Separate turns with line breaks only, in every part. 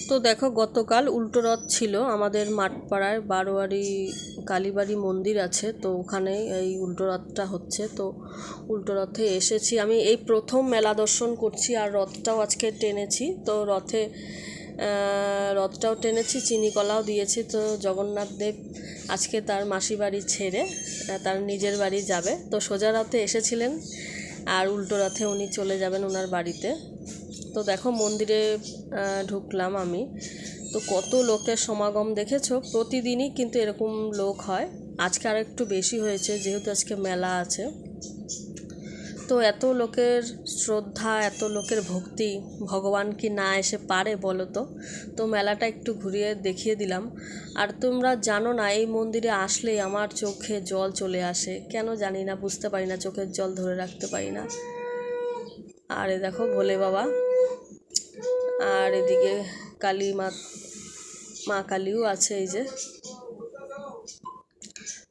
তো দেখো গতকাল উল্টো রথ ছিল আমাদের মাঠপাড়ায় বারোয়ারি কালীবাড়ি মন্দির আছে, তো ওখানে এই উল্টো রথটা হচ্ছে। তো উল্টো রথে এসেছি আমি, এই প্রথম মেলা দর্শন করছি আর রথটাও আজকে টেনেছি। তো রথটাও টেনেছি, চিনি কলাও দিয়েছি। তো জগন্নাথ দেব আজকে তার মাসি বাড়ি ছেড়ে তার নিজের বাড়ি যাবে, তো সোজা রথে এসেছিলেন আর উল্টো রথে উনি চলে যাবেন ওনার বাড়িতে। তো দেখো মন্দিরে ঢুকলাম আমি, তো কত লোকের সমাগম দেখেছো। প্রতিদিনই কিন্তু এরকম লোক হয়, আজকে আর একটু বেশি হয়েছে যেহেতু আজকে মেলা আছে। তো এত লোকের শ্রদ্ধা, এত লোকের ভক্তি, ভগবান কি না এসে পারে বলো তো। তো মেলাটা একটু ঘুরিয়ে দেখিয়ে দিলাম। আর তোমরা জানো না, এই মন্দিরে আসলেই আমার চোখে জল চলে আসে, কেন জানি না, বুঝতে পারি না, চোখের জল ধরে রাখতে পারি না। আর এ দেখো ভোলে বাবা, আর এদিকে কালী মা কালীও আছে এই যে।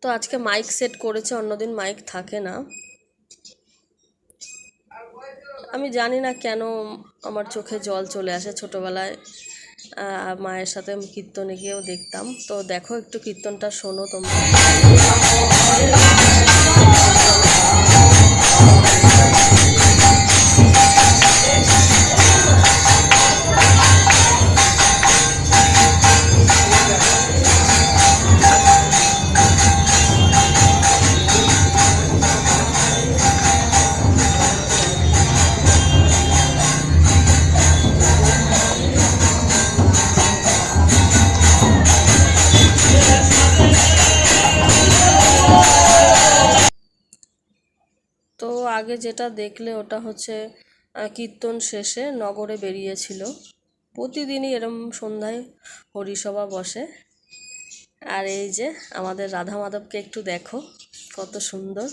তো আজকে মাইক সেট করেছে, অন্যদিন মাইক থাকে না। আমি জানি না কেন আমার চোখে জল চলে আসে। ছোটোবেলায় মায়ের সাথে কীর্তনে গিয়েও দেখতাম। তো দেখো একটু কীর্তনটা শোনো তোমরা। তো আগে যেটা দেখলে ওটা হচ্ছে কীর্তন শেষে নগরে বেরিয়েছিল। প্রতিদিনই এরম সন্ধ্যায় হরিসভা বসে। আর এই যে আমাদের রাধা মাধবকে একটু দেখো, কত সুন্দর।